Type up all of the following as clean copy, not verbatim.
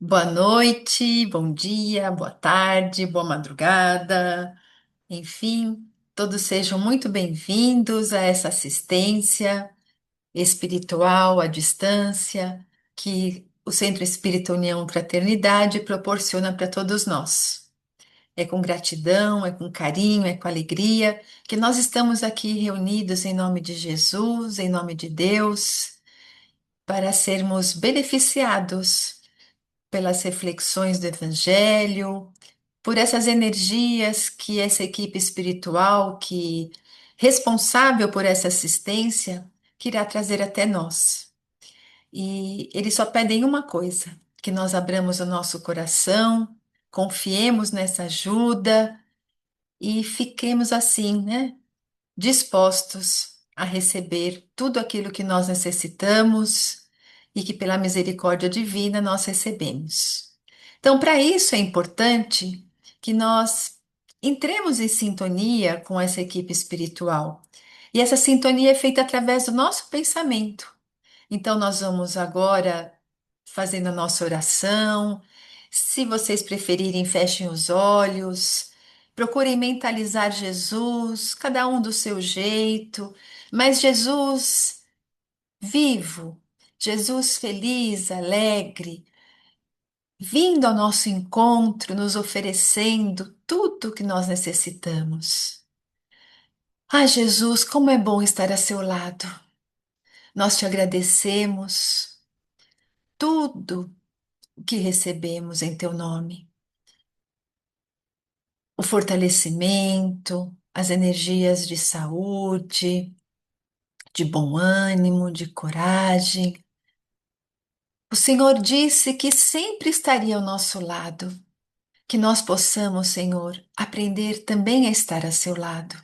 Boa noite, bom dia, boa tarde, boa madrugada, enfim, todos sejam muito bem-vindos a essa assistência espiritual à distância que o Centro Espírita União Fraternidade proporciona para todos nós. É com gratidão, é com carinho, é com alegria que nós estamos aqui reunidos em nome de Jesus, em nome de Deus, para sermos beneficiados pelas reflexões do Evangelho, por essas energias que essa equipe espiritual, que responsável por essa assistência, que irá trazer até nós. E eles só pedem uma coisa: que nós abramos o nosso coração, confiemos nessa ajuda e fiquemos assim, né? Dispostos a receber tudo aquilo que nós necessitamos e que, pela misericórdia divina, nós recebemos. Então, para isso é importante que nós entremos em sintonia com essa equipe espiritual. E essa sintonia é feita através do nosso pensamento. Então, nós vamos agora fazendo a nossa oração. Se vocês preferirem, fechem os olhos, procurem mentalizar Jesus, cada um do seu jeito, mas Jesus vivo, Jesus feliz, alegre, vindo ao nosso encontro, nos oferecendo tudo o que nós necessitamos. Ah, Jesus, como é bom estar a seu lado. Nós te agradecemos tudo que recebemos em teu nome. O fortalecimento, as energias de saúde, de bom ânimo, de coragem. O Senhor disse que sempre estaria ao nosso lado, que nós possamos, Senhor, aprender também a estar a seu lado.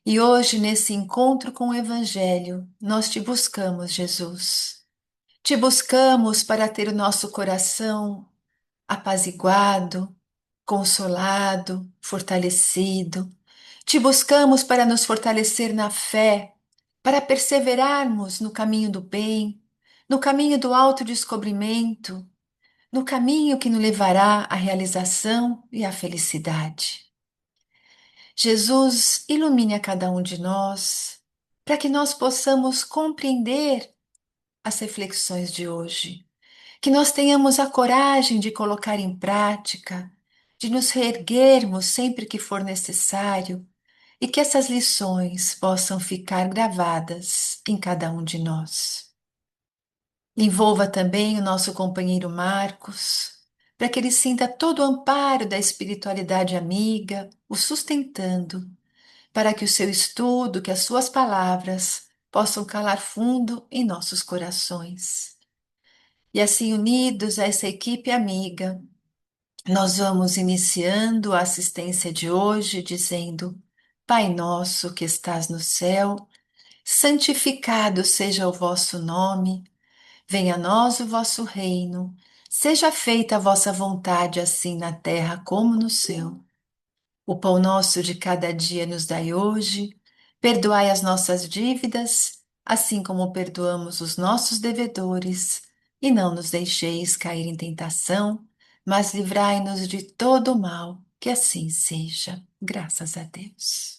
E hoje, nesse encontro com o Evangelho, nós te buscamos, Jesus. Te buscamos para ter o nosso coração apaziguado, consolado, fortalecido. Te buscamos para nos fortalecer na fé, para perseverarmos no caminho do bem, no caminho do autodescobrimento, no caminho que nos levará à realização e à felicidade. Jesus, ilumine a cada um de nós, para que nós possamos compreender as reflexões de hoje, que nós tenhamos a coragem de colocar em prática, de nos reerguermos sempre que for necessário e que essas lições possam ficar gravadas em cada um de nós. Envolva também o nosso companheiro Marcos, para que ele sinta todo o amparo da espiritualidade amiga, o sustentando, para que o seu estudo, que as suas palavras possam calar fundo em nossos corações. E assim, unidos a essa equipe amiga, nós vamos iniciando a assistência de hoje dizendo: Pai nosso que estás no céu, santificado seja o vosso nome, venha a nós o vosso reino, seja feita a vossa vontade, assim na terra como no céu. O pão nosso de cada dia nos dai hoje, perdoai as nossas dívidas, assim como perdoamos os nossos devedores, e não nos deixeis cair em tentação, mas livrai-nos de todo o mal, que assim seja. Graças a Deus.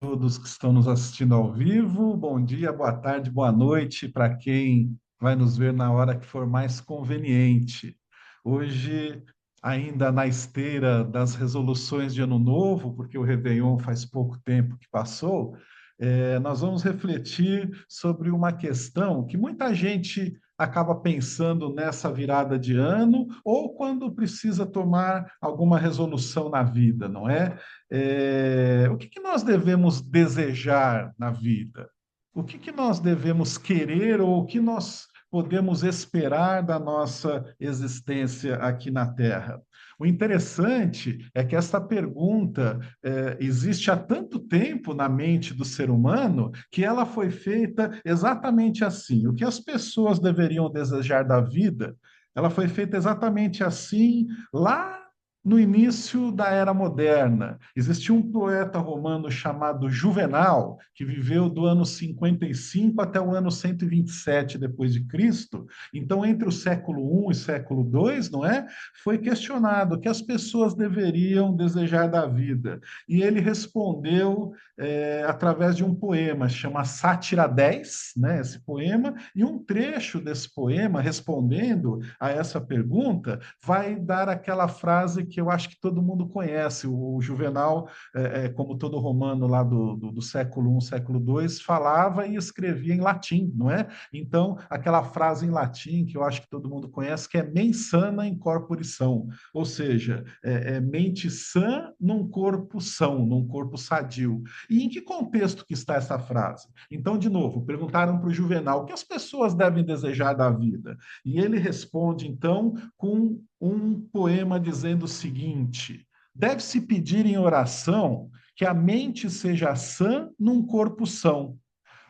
Todos que estão nos assistindo ao vivo, bom dia, boa tarde, boa noite para quem vai nos ver na hora que for mais conveniente. Hoje, ainda na esteira das resoluções de Ano Novo, porque o Réveillon faz pouco tempo que passou, nós vamos refletir sobre uma questão que muita gente acaba pensando nessa virada de ano ou quando precisa tomar alguma resolução na vida, não é? O que que nós devemos desejar na vida? O que que nós devemos querer ou o que nós podemos esperar da nossa existência aqui na Terra? O interessante é que esta pergunta existe há tanto tempo na mente do ser humano que ela foi feita exatamente assim. O que as pessoas deveriam desejar da vida, ela foi feita exatamente assim lá no início da Era Moderna. Existia um poeta romano chamado Juvenal, que viveu do ano 55 até o ano 127 depois de Cristo. Então, entre o século I e século II, não é? Foi questionado o que as pessoas deveriam desejar da vida. E ele respondeu através de um poema, chama Sátira 10, né, esse poema, e um trecho desse poema, respondendo a essa pergunta, vai dar aquela frase que eu acho que todo mundo conhece. O Juvenal, como todo romano lá do século I, século II, falava e escrevia em latim, não é? Então, aquela frase em latim que eu acho que todo mundo conhece, que é mens sana in corpore são, ou seja, mente sã num corpo são, num corpo sadio. E em que contexto que está essa frase? Então, de novo, perguntaram para o Juvenal o que as pessoas devem desejar da vida. E ele responde, então, com um poema dizendo o seguinte: deve-se pedir em oração que a mente seja sã num corpo são.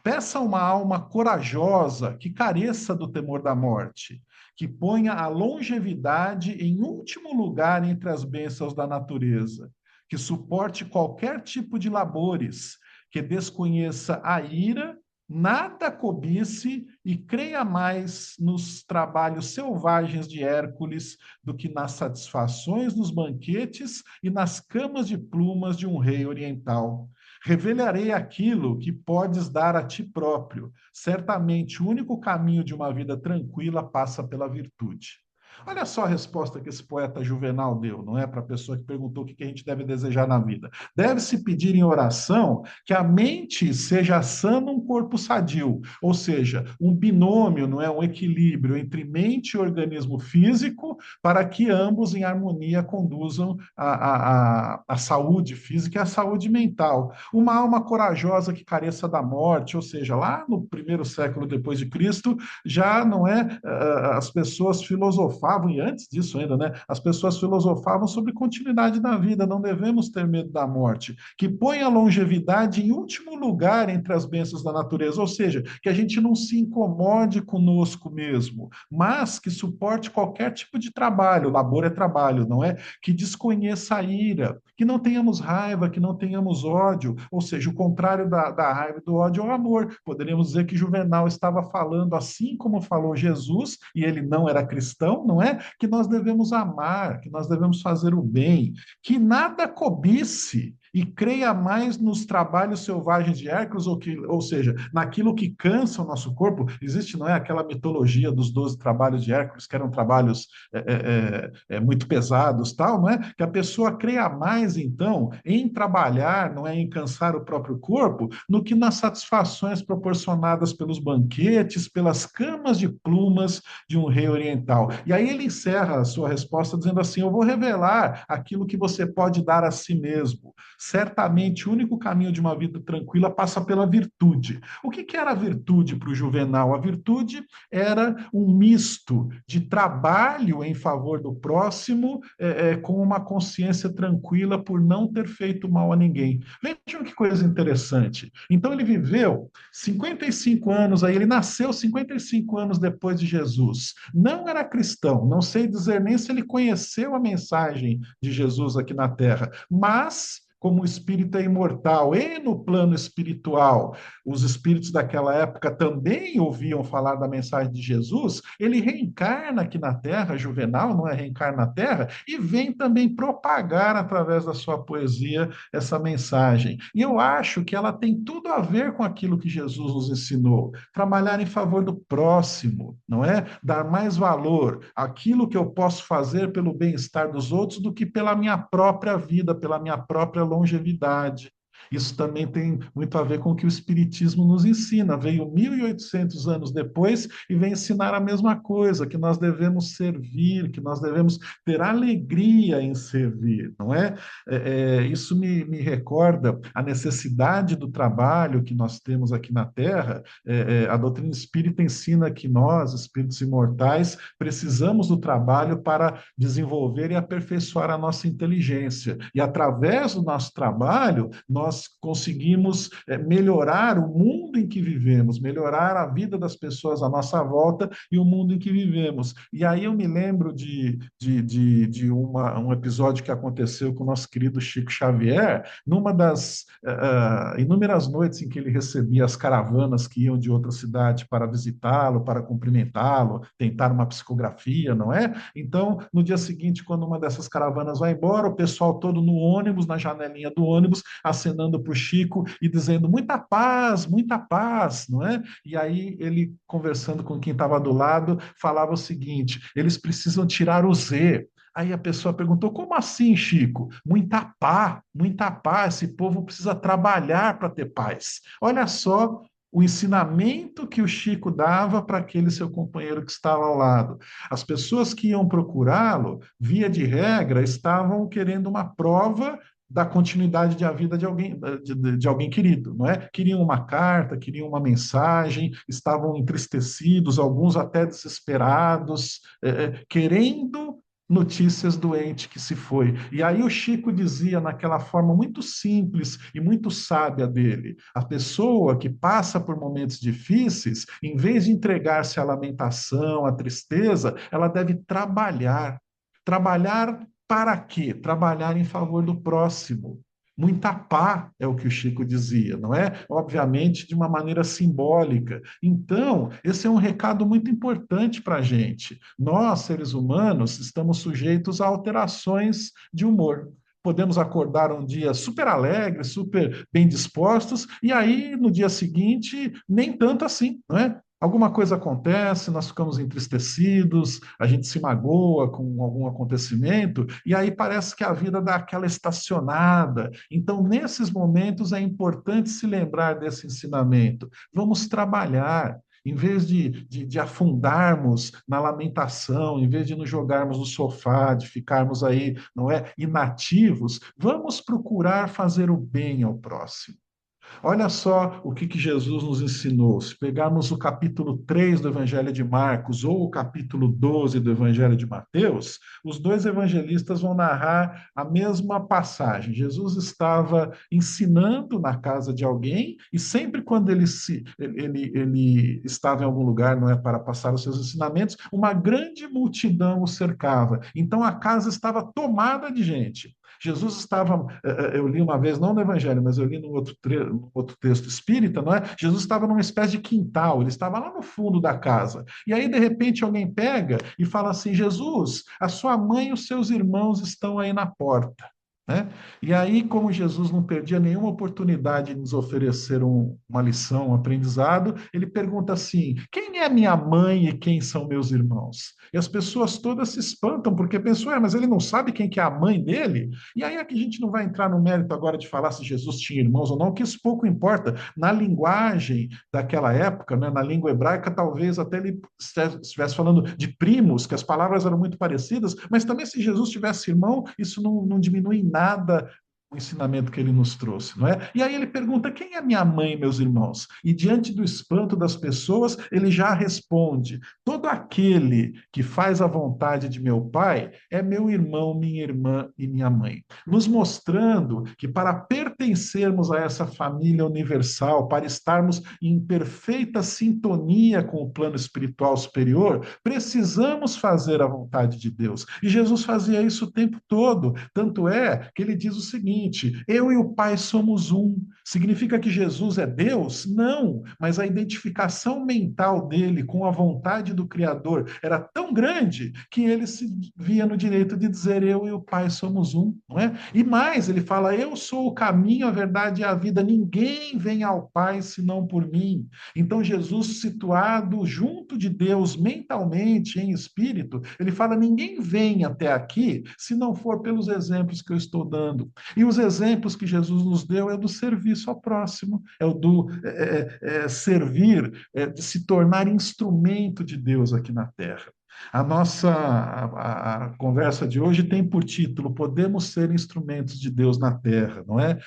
Peça uma alma corajosa que careça do temor da morte, que ponha a longevidade em último lugar entre as bênçãos da natureza, que suporte qualquer tipo de labores, que desconheça a ira, nada cobice e creia mais nos trabalhos selvagens de Hércules do que nas satisfações dos banquetes e nas camas de plumas de um rei oriental. Revelarei aquilo que podes dar a ti próprio. Certamente, o único caminho de uma vida tranquila passa pela virtude. Olha só a resposta que esse poeta Juvenal deu, não é? Para a pessoa que perguntou o que a gente deve desejar na vida. Deve-se pedir em oração que a mente seja sã num corpo sadio, ou seja, um binômio, não é? Um equilíbrio entre mente e organismo físico, para que ambos em harmonia conduzam a saúde física e a saúde mental. Uma alma corajosa que careça da morte, ou seja, lá no primeiro século depois de Cristo, já não é, as pessoas filosofavam, e antes disso ainda, né, as pessoas filosofavam sobre continuidade da vida, não devemos ter medo da morte, que põe a longevidade em último lugar entre as bênçãos da natureza, ou seja, que a gente não se incomode conosco mesmo, mas que suporte qualquer tipo de trabalho, labor é trabalho, não é? Que desconheça a ira, que não tenhamos raiva, que não tenhamos ódio, ou seja, o contrário da raiva e do ódio é o amor. Poderíamos dizer que Juvenal estava falando, assim como falou Jesus, e ele não era cristão, não é? Que nós devemos amar, que nós devemos fazer o bem, que nada cobice e creia mais nos trabalhos selvagens de Hércules, ou seja, naquilo que cansa o nosso corpo. Existe, não é, aquela mitologia dos 12 trabalhos de Hércules, que eram trabalhos muito pesados, tal, não é? Que a pessoa creia mais, então, em trabalhar, não é, em cansar o próprio corpo, no que nas satisfações proporcionadas pelos banquetes, pelas camas de plumas de um rei oriental. E aí ele encerra a sua resposta dizendo assim: eu vou revelar aquilo que você pode dar a si mesmo. Certamente, o único caminho de uma vida tranquila passa pela virtude. O que era a virtude para o Juvenal? A virtude era um misto de trabalho em favor do próximo, com uma consciência tranquila por não ter feito mal a ninguém. Vejam que coisa interessante. Então ele viveu 55 anos, aí ele nasceu 55 anos depois de Jesus. Não era cristão, não sei dizer nem se ele conheceu a mensagem de Jesus aqui na Terra, mas como o espírito é imortal e no plano espiritual, os espíritos daquela época também ouviam falar da mensagem de Jesus, ele reencarna aqui na Terra, Juvenal, não é, reencarna na Terra, e vem também propagar através da sua poesia essa mensagem. E eu acho que ela tem tudo a ver com aquilo que Jesus nos ensinou. Trabalhar em favor do próximo, não é? Dar mais valor àquilo que eu posso fazer pelo bem-estar dos outros do que pela minha própria vida, pela minha própria longevidade. Isso também tem muito a ver com o que o Espiritismo nos ensina. Veio 1800 anos depois e vem ensinar a mesma coisa, que nós devemos servir, que nós devemos ter alegria em servir, não é? Isso me recorda a necessidade do trabalho que nós temos aqui na Terra. A doutrina espírita ensina que nós, espíritos imortais, precisamos do trabalho para desenvolver e aperfeiçoar a nossa inteligência. E através do nosso trabalho, nós nós conseguimos melhorar o mundo em que vivemos, melhorar a vida das pessoas à nossa volta e o mundo em que vivemos. E aí eu me lembro de um episódio que aconteceu com o nosso querido Chico Xavier, numa das inúmeras noites em que ele recebia as caravanas que iam de outra cidade para visitá-lo, para cumprimentá-lo, tentar uma psicografia, não é? Então, no dia seguinte, quando uma dessas caravanas vai embora, o pessoal todo no ônibus, na janelinha do ônibus, acenando para o Chico e dizendo muita paz, não é? E aí ele, conversando com quem estava do lado, falava o seguinte: eles precisam tirar o Z. Aí a pessoa perguntou: como assim, Chico? Muita paz. Esse povo precisa trabalhar para ter paz. Olha só o ensinamento que o Chico dava para aquele seu companheiro que estava ao lado. As pessoas que iam procurá-lo, via de regra, estavam querendo uma prova da continuidade da vida de alguém querido, não é? Queriam uma carta, queriam uma mensagem, estavam entristecidos, alguns até desesperados, querendo notícias do ente que se foi. E aí o Chico dizia, naquela forma muito simples e muito sábia dele: a pessoa que passa por momentos difíceis, em vez de entregar-se à lamentação, à tristeza, ela deve trabalhar. Trabalhar para quê? Trabalhar em favor do próximo. Muita pá é o que o Chico dizia, não é? Obviamente, de uma maneira simbólica. Então, esse é um recado muito importante para a gente. Nós, seres humanos, estamos sujeitos a alterações de humor. Podemos acordar um dia super alegres, super bem dispostos, e aí no dia seguinte, nem tanto assim, não é? Alguma coisa acontece, nós ficamos entristecidos, a gente se magoa com algum acontecimento, e aí parece que a vida dá aquela estacionada. Então, nesses momentos, é importante se lembrar desse ensinamento. Vamos trabalhar. Em vez de afundarmos na lamentação, em vez de nos jogarmos no sofá, de ficarmos aí, não é, inativos, vamos procurar fazer o bem ao próximo. Olha só o que Jesus nos ensinou. Se pegarmos o capítulo 3 do Evangelho de Marcos ou o capítulo 12 do Evangelho de Mateus, os dois evangelistas vão narrar a mesma passagem. Jesus estava ensinando na casa de alguém e sempre quando ele estava em algum lugar, não é, para passar os seus ensinamentos, uma grande multidão o cercava. Então a casa estava tomada de gente. Jesus estava, eu li uma vez, não no Evangelho, mas eu li no outro texto espírita, não é? Jesus estava numa espécie de quintal, ele estava lá no fundo da casa. E aí, de repente, alguém pega e fala assim: Jesus, a sua mãe e os seus irmãos estão aí na porta. Né? E aí, como Jesus não perdia nenhuma oportunidade de nos oferecer uma lição, um aprendizado, ele pergunta assim: quem é minha mãe e quem são meus irmãos? E as pessoas todas se espantam, porque pensam: mas ele não sabe quem que é a mãe dele? E aí aqui a gente não vai entrar no mérito agora de falar se Jesus tinha irmãos ou não, que isso pouco importa. Na linguagem daquela época, né, na língua hebraica, talvez até ele estivesse falando de primos, que as palavras eram muito parecidas, mas também se Jesus tivesse irmão, isso não diminui em nada o ensinamento que ele nos trouxe, não é? E aí ele pergunta: quem é minha mãe e meus irmãos? E diante do espanto das pessoas, ele já responde: todo aquele que faz a vontade de meu pai é meu irmão, minha irmã e minha mãe. Nos mostrando que para pertencermos a essa família universal, para estarmos em perfeita sintonia com o plano espiritual superior, precisamos fazer a vontade de Deus. E Jesus fazia isso o tempo todo. Tanto é que ele diz o seguinte: eu e o Pai somos um. Significa que Jesus é Deus? Não, mas a identificação mental dele com a vontade do Criador era tão grande que ele se via no direito de dizer: eu e o Pai somos um, não é? E mais, ele fala: eu sou o caminho, a verdade e a vida. Ninguém vem ao Pai senão por mim. Então, Jesus, situado junto de Deus mentalmente, em espírito, ele fala: ninguém vem até aqui se não for pelos exemplos que eu estou dando. E os exemplos que Jesus nos deu é do serviço ao próximo, é o do servir, de se tornar instrumento de Deus aqui na terra. A nossa a conversa de hoje tem por título Podemos ser instrumentos de Deus na Terra, não é?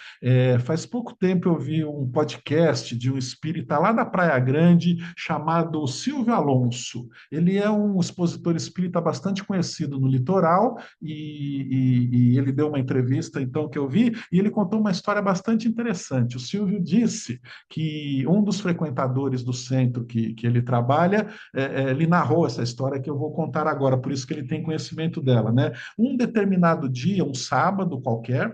Faz pouco tempo eu vi um podcast de um espírita lá da Praia Grande chamado Silvio Alonso. Ele é um expositor espírita bastante conhecido no litoral e ele deu uma entrevista então que eu vi e ele contou uma história bastante interessante. O Silvio disse que um dos frequentadores do centro que ele trabalha ele narrou essa história que eu vou contar agora, por isso que ele tem conhecimento dela, né? Um determinado dia, um sábado qualquer,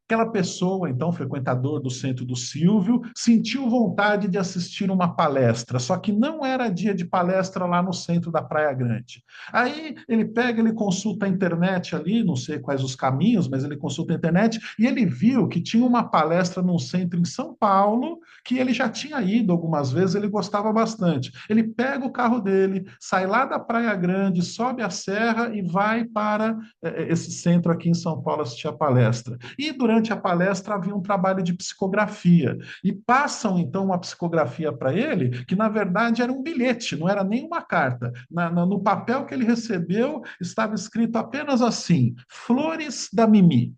aquela pessoa, então, frequentador do centro do Silvio, sentiu vontade de assistir uma palestra, só que não era dia de palestra lá no centro da Praia Grande. Aí ele pega, ele consulta a internet ali, não sei quais os caminhos, mas ele consulta a internet e ele viu que tinha uma palestra num centro em São Paulo que ele já tinha ido algumas vezes, ele gostava bastante. Ele pega o carro dele, sai lá da Praia Grande, sobe a serra e vai para esse centro aqui em São Paulo assistir a palestra. E durante a palestra havia um trabalho de psicografia. E passam então uma psicografia para ele, que na verdade era um bilhete, não era nem uma carta. No papel que ele recebeu estava escrito apenas assim: Flores da Mimi.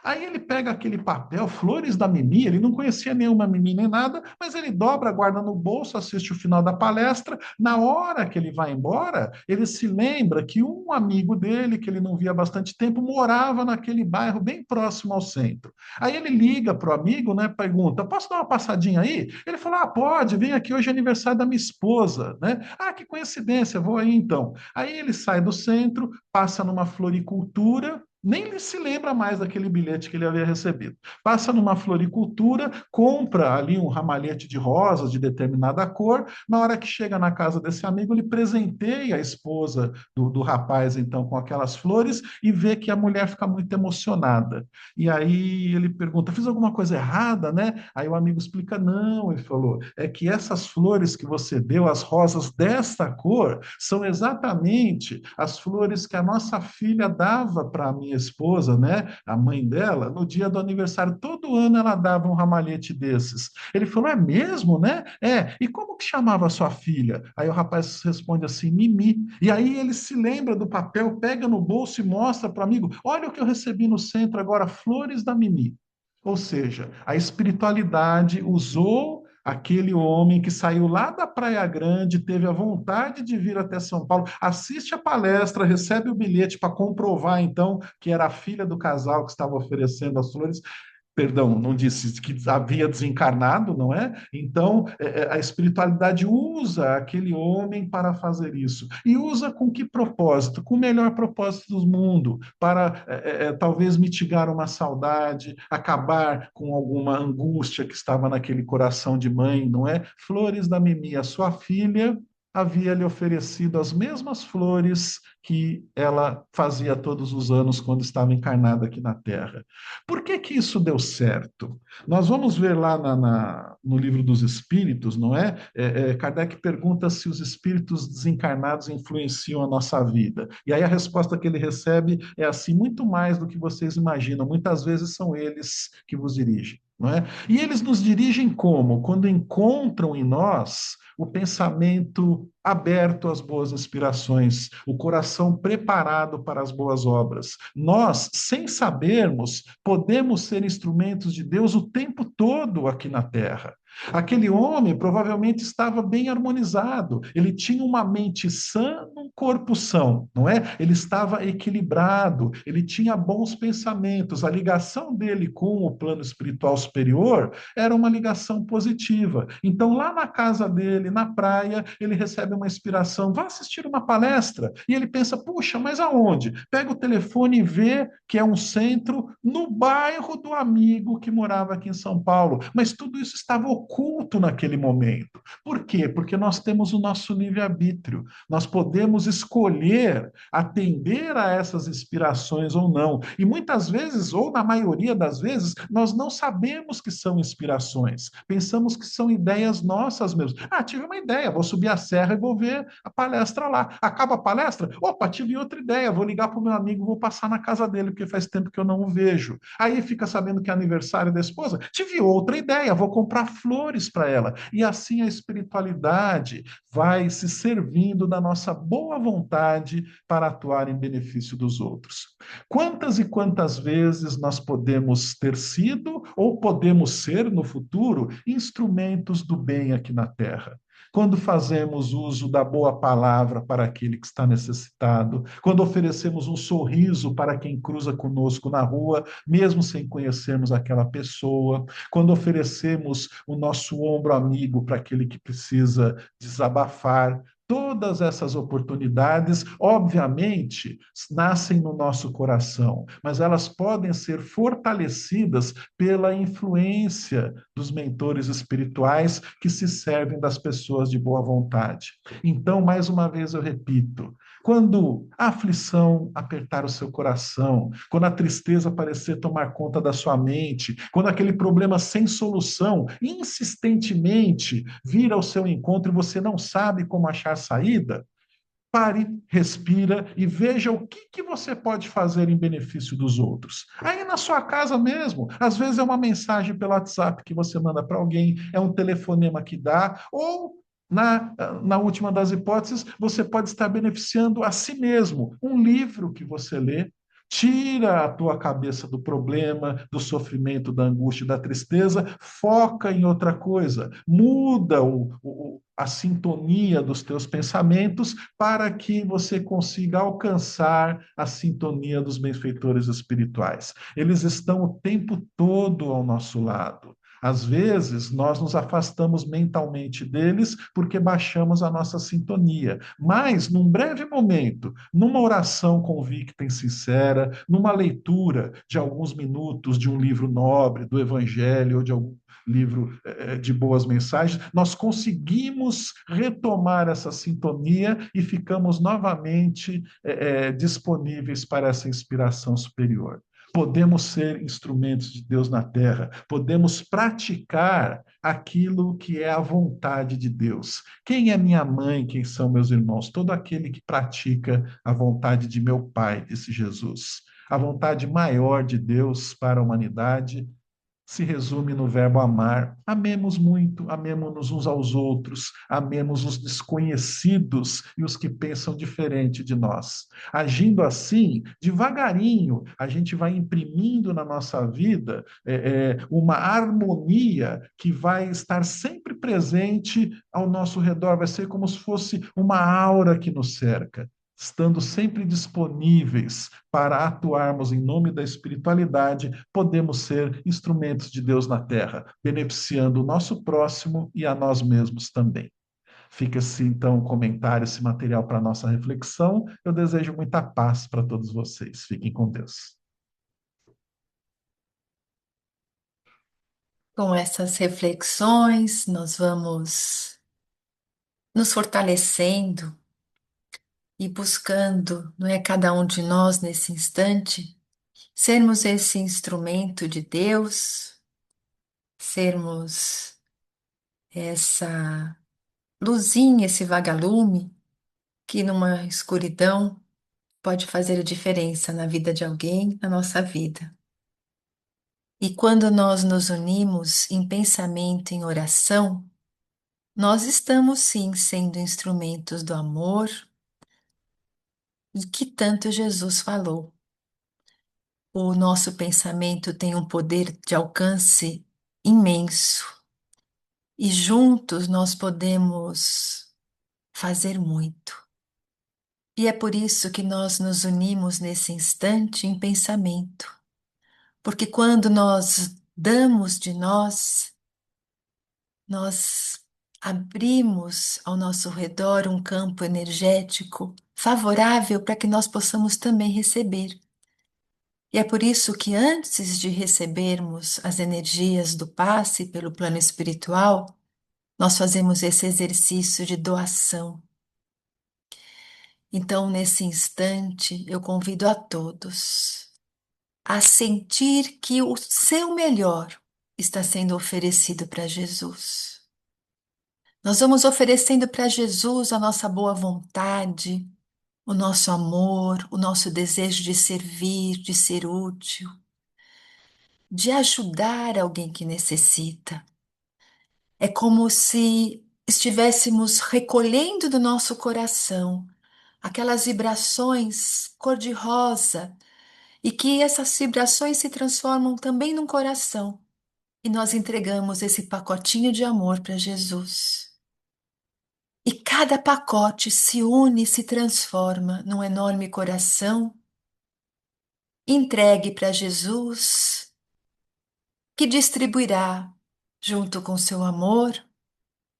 Aí ele pega aquele papel, Flores da Mimi, ele não conhecia nenhuma Mimi nem nada, mas ele dobra, guarda no bolso, assiste o final da palestra. Na hora que ele vai embora, ele se lembra que um amigo dele, que ele não via há bastante tempo, morava naquele bairro bem próximo ao centro. Aí ele liga para o amigo, né, pergunta: posso dar uma passadinha aí? Ele falou: ah, pode, vem aqui, hoje é aniversário da minha esposa, né? Ah, que coincidência, vou aí então. Aí ele sai do centro, passa numa floricultura, nem se lembra mais daquele bilhete que ele havia recebido. Passa numa floricultura, compra ali um ramalhete de rosas de determinada cor. Na hora que chega na casa desse amigo, ele presenteia a esposa do rapaz, então, com aquelas flores e vê que a mulher fica muito emocionada. E aí ele pergunta: fiz alguma coisa errada, né? Aí o amigo explica: não, ele falou, é que essas flores que você deu, as rosas desta cor, são exatamente as flores que a nossa filha dava para a minha esposa, né? A mãe dela, no dia do aniversário, todo ano ela dava um ramalhete desses. Ele falou: é mesmo, né? É. E como que chamava a sua filha? Aí o rapaz responde assim: Mimi. E aí ele se lembra do papel, pega no bolso e mostra para o amigo: olha o que eu recebi no centro agora, flores da Mimi. Ou seja, a espiritualidade usou aquele homem que saiu lá da Praia Grande, teve a vontade de vir até São Paulo, assiste a palestra, recebe o bilhete para comprovar, então, que era a filha do casal que estava oferecendo as flores. Perdão, não disse que havia desencarnado, não é? Então, a espiritualidade usa aquele homem para fazer isso. E usa com que propósito? Com o melhor propósito do mundo, para talvez mitigar uma saudade, acabar com alguma angústia que estava naquele coração de mãe, não é? Flores da Mimi, a sua filha havia lhe oferecido as mesmas flores que ela fazia todos os anos quando estava encarnada aqui na Terra. Por que que isso deu certo? Nós vamos ver lá no livro dos Espíritos, não é? Kardec pergunta se os espíritos desencarnados influenciam a nossa vida. E aí a resposta que ele recebe é assim: muito mais do que vocês imaginam. Muitas vezes são eles que vos dirigem. Não é? E eles nos dirigem como? Quando encontram em nós o pensamento aberto às boas inspirações, o coração preparado para as boas obras. Nós, sem sabermos, podemos ser instrumentos de Deus o tempo todo aqui na Terra. Aquele homem provavelmente estava bem harmonizado, ele tinha uma mente sã num corpo são, não é? Ele estava equilibrado, ele tinha bons pensamentos, a ligação dele com o plano espiritual superior era uma ligação positiva. Então, lá na casa dele, na praia, ele recebe uma inspiração: vá assistir uma palestra. E ele pensa: puxa, mas aonde? Pega o telefone e vê que é um centro no bairro do amigo que morava aqui em São Paulo. Mas tudo isso estava oculto naquele momento. Por quê? Porque nós temos o nosso livre-arbítrio. Nós podemos escolher atender a essas inspirações ou não. E muitas vezes, ou na maioria das vezes, nós não sabemos que são inspirações. Pensamos que são ideias nossas mesmo. Ah, tive uma ideia, vou subir a serra vou ver a palestra lá. Acaba a palestra, opa, tive outra ideia, vou ligar para o meu amigo, vou passar na casa dele, porque faz tempo que eu não o vejo. Aí fica sabendo que é aniversário da esposa, tive outra ideia, vou comprar flores para ela. E assim a espiritualidade vai se servindo da nossa boa vontade para atuar em benefício dos outros. Quantas e quantas vezes nós podemos ter sido ou podemos ser no futuro instrumentos do bem aqui na Terra? Quando fazemos uso da boa palavra para aquele que está necessitado, quando oferecemos um sorriso para quem cruza conosco na rua, mesmo sem conhecermos aquela pessoa, quando oferecemos o nosso ombro amigo para aquele que precisa desabafar, todas essas oportunidades, obviamente, nascem no nosso coração, mas elas podem ser fortalecidas pela influência dos mentores espirituais que se servem das pessoas de boa vontade. Então, mais uma vez eu repito, quando a aflição apertar o seu coração, quando a tristeza parecer tomar conta da sua mente, quando aquele problema sem solução insistentemente vir ao seu encontro e você não sabe como achar saída, pare, respira e veja o que você pode fazer em benefício dos outros. Aí na sua casa mesmo, às vezes é uma mensagem pelo WhatsApp que você manda para alguém, é um telefonema que dá, ou na última das hipóteses, você pode estar beneficiando a si mesmo. Um livro que você lê, tira a tua cabeça do problema, do sofrimento, da angústia, da tristeza, foca em outra coisa, muda a sintonia dos teus pensamentos para que você consiga alcançar a sintonia dos benfeitores espirituais. Eles estão o tempo todo ao nosso lado. Às vezes, nós nos afastamos mentalmente deles porque baixamos a nossa sintonia. Mas, num breve momento, numa oração convicta e sincera, numa leitura de alguns minutos de um livro nobre, do Evangelho ou de algum livro de boas mensagens, nós conseguimos retomar essa sintonia e ficamos novamente disponíveis para essa inspiração superior. Podemos ser instrumentos de Deus na terra, podemos praticar aquilo que é a vontade de Deus. Quem é minha mãe, quem são meus irmãos? Todo aquele que pratica a vontade de meu Pai, disse Jesus. A vontade maior de Deus para a humanidade se resume no verbo amar. Amemos muito, amemos-nos uns aos outros, amemos os desconhecidos e os que pensam diferente de nós. Agindo assim, devagarinho, a gente vai imprimindo na nossa vida uma harmonia que vai estar sempre presente ao nosso redor, vai ser como se fosse uma aura que nos cerca. Estando sempre disponíveis para atuarmos em nome da espiritualidade, podemos ser instrumentos de Deus na terra, beneficiando o nosso próximo e a nós mesmos também. Fica-se então o comentário, esse material para a nossa reflexão. Eu desejo muita paz para todos vocês. Fiquem com Deus. Com essas reflexões, nós vamos nos fortalecendo e buscando, não é cada um de nós nesse instante, sermos esse instrumento de Deus, sermos essa luzinha, esse vagalume que numa escuridão pode fazer a diferença na vida de alguém, na nossa vida. E quando nós nos unimos em pensamento, em oração, nós estamos sim sendo instrumentos do amor de que tanto Jesus falou. O nosso pensamento tem um poder de alcance imenso e juntos nós podemos fazer muito. E é por isso que nós nos unimos nesse instante em pensamento, porque quando nós damos de nós, nós abrimos ao nosso redor um campo energético favorável para que nós possamos também receber. E é por isso que antes de recebermos as energias do passe pelo plano espiritual, nós fazemos esse exercício de doação. Então, nesse instante, eu convido a todos a sentir que o seu melhor está sendo oferecido para Jesus. Nós vamos oferecendo para Jesus a nossa boa vontade, o nosso amor, o nosso desejo de servir, de ser útil, de ajudar alguém que necessita. É como se estivéssemos recolhendo do nosso coração aquelas vibrações cor-de-rosa e que essas vibrações se transformam também num coração. E nós entregamos esse pacotinho de amor para Jesus. E cada pacote se une e se transforma num enorme coração entregue para Jesus, que distribuirá, junto com seu amor,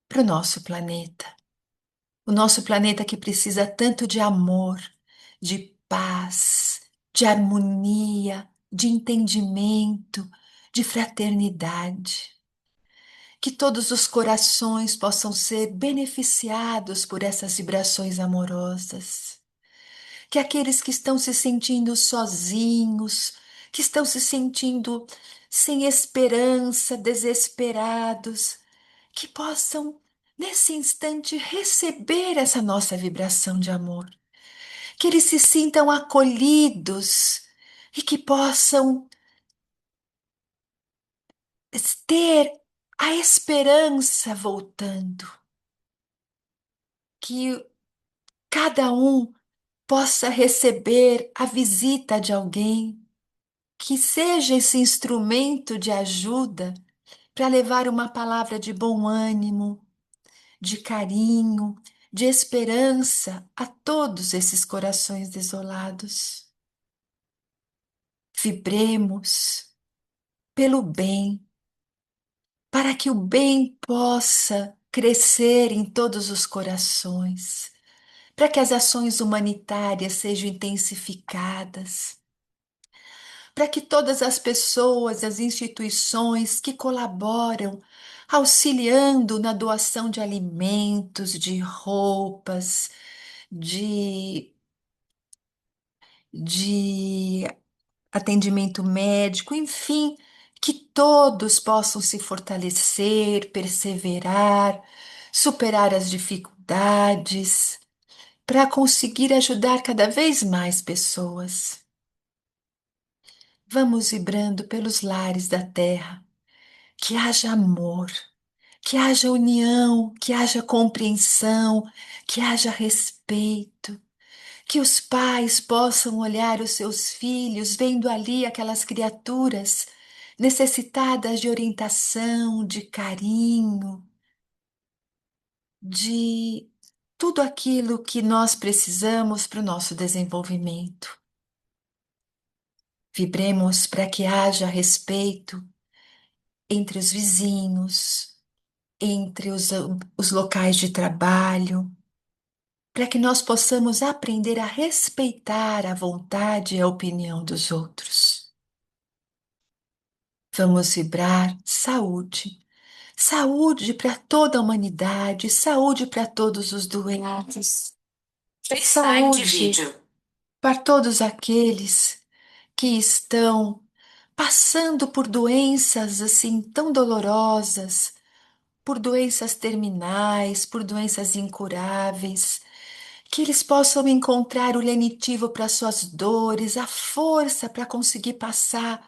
para o nosso planeta. O nosso planeta que precisa tanto de amor, de paz, de harmonia, de entendimento, de fraternidade. Que todos os corações possam ser beneficiados por essas vibrações amorosas. Que aqueles que estão se sentindo sozinhos, que estão se sentindo sem esperança, desesperados, que possam, nesse instante, receber essa nossa vibração de amor. Que eles se sintam acolhidos e que possam ter a esperança voltando. Que cada um possa receber a visita de alguém que seja esse instrumento de ajuda para levar uma palavra de bom ânimo, de carinho, de esperança a todos esses corações desolados. Vibremos pelo bem, para que o bem possa crescer em todos os corações, para que as ações humanitárias sejam intensificadas, para que todas as pessoas, as instituições que colaboram, auxiliando na doação de alimentos, de roupas, de, de atendimento médico, enfim, que todos possam se fortalecer, perseverar, superar as dificuldades, para conseguir ajudar cada vez mais pessoas. Vamos vibrando pelos lares da terra, que haja amor, que haja união, que haja compreensão, que haja respeito, que os pais possam olhar os seus filhos, vendo ali aquelas criaturas necessitadas de orientação, de carinho, de tudo aquilo que nós precisamos para o nosso desenvolvimento. Vibremos para que haja respeito entre os vizinhos, entre os locais de trabalho, para que nós possamos aprender a respeitar a vontade e a opinião dos outros. Vamos vibrar saúde. Saúde para toda a humanidade, saúde para todos os doentes, saúde para todos aqueles que estão passando por doenças assim tão dolorosas, por doenças terminais, por doenças incuráveis, que eles possam encontrar o lenitivo para suas dores, a força para conseguir passar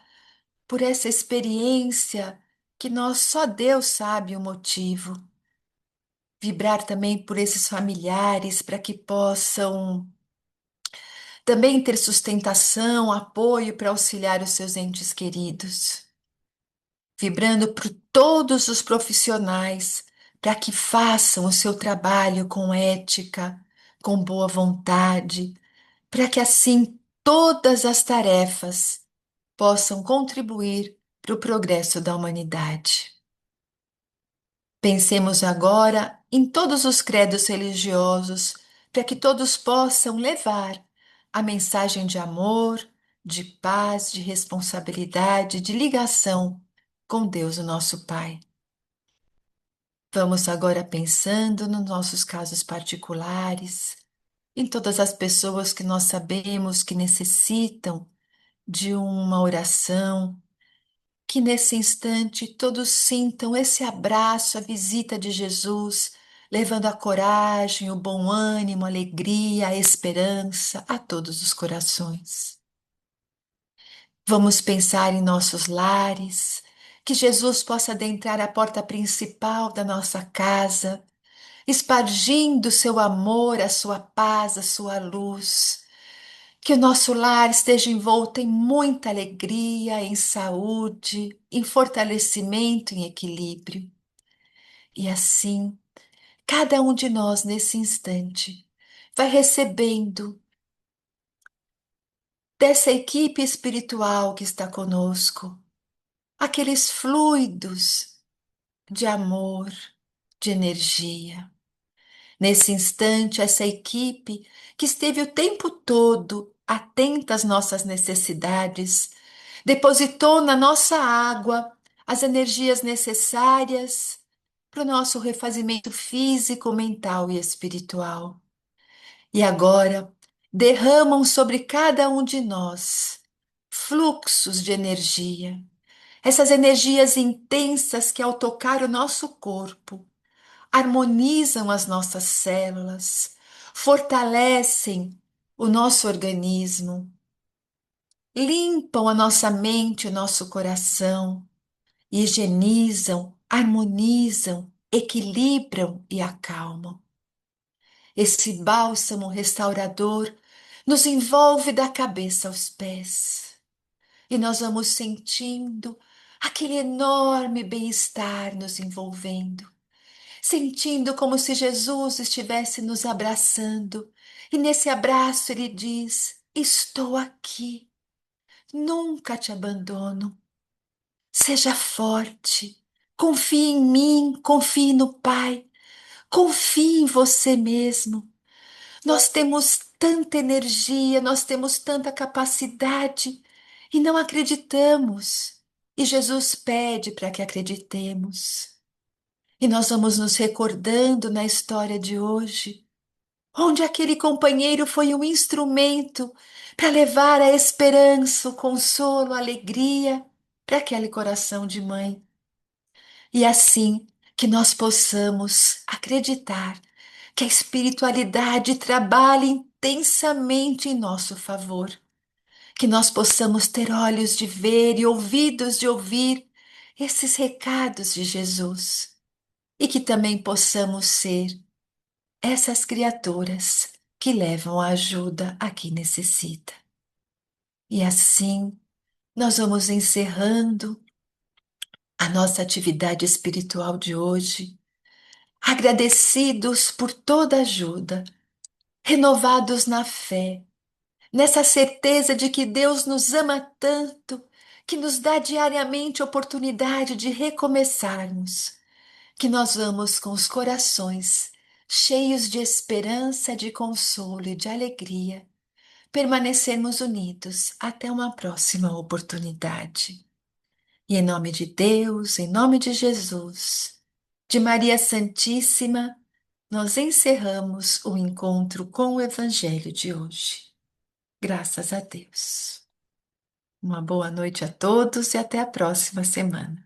por essa experiência que só Deus sabe o motivo. Vibrar também por esses familiares para que possam também ter sustentação, apoio para auxiliar os seus entes queridos. Vibrando por todos os profissionais para que façam o seu trabalho com ética, com boa vontade, para que assim todas as tarefas possam contribuir para o progresso da humanidade. Pensemos agora em todos os credos religiosos, para que todos possam levar a mensagem de amor, de paz, de responsabilidade, de ligação com Deus, o nosso Pai. Vamos agora pensando nos nossos casos particulares, em todas as pessoas que nós sabemos que necessitam de uma oração, que nesse instante todos sintam esse abraço, a visita de Jesus, levando a coragem, o bom ânimo, a alegria, a esperança a todos os corações. Vamos pensar em nossos lares, que Jesus possa adentrar a porta principal da nossa casa, espargindo seu amor, a sua paz, a sua luz. Que o nosso lar esteja envolto em muita alegria, em saúde, em fortalecimento, em equilíbrio. E assim, cada um de nós nesse instante vai recebendo dessa equipe espiritual que está conosco aqueles fluidos de amor, de energia. Nesse instante, essa equipe que esteve o tempo todo atenta às nossas necessidades, depositou na nossa água as energias necessárias para o nosso refazimento físico, mental e espiritual. E agora derramam sobre cada um de nós fluxos de energia, essas energias intensas que, ao tocar o nosso corpo, harmonizam as nossas células, fortalecem o nosso organismo, limpam a nossa mente, o nosso coração, higienizam, harmonizam, equilibram e acalmam. Esse bálsamo restaurador nos envolve da cabeça aos pés e nós vamos sentindo aquele enorme bem-estar nos envolvendo, sentindo como se Jesus estivesse nos abraçando e nesse abraço ele diz: Estou aqui, nunca te abandono. Seja forte, confie em mim, confie no Pai, confie em você mesmo. Nós temos tanta energia, nós temos tanta capacidade e não acreditamos. E Jesus pede para que acreditemos. E nós vamos nos recordando na história de hoje, onde aquele companheiro foi um instrumento para levar a esperança, o consolo, a alegria para aquele coração de mãe. E assim que nós possamos acreditar que a espiritualidade trabalha intensamente em nosso favor, que nós possamos ter olhos de ver e ouvidos de ouvir esses recados de Jesus e que também possamos ser essas criaturas que levam a ajuda a quem necessita. E assim nós vamos encerrando a nossa atividade espiritual de hoje, agradecidos por toda ajuda, renovados na fé, nessa certeza de que Deus nos ama tanto, que nos dá diariamente oportunidade de recomeçarmos, que nós vamos com os corações cheios de esperança, de consolo e de alegria, permanecermos unidos até uma próxima oportunidade. E em nome de Deus, em nome de Jesus, de Maria Santíssima, nós encerramos o encontro com o Evangelho de hoje. Graças a Deus. Uma boa noite a todos e até a próxima semana.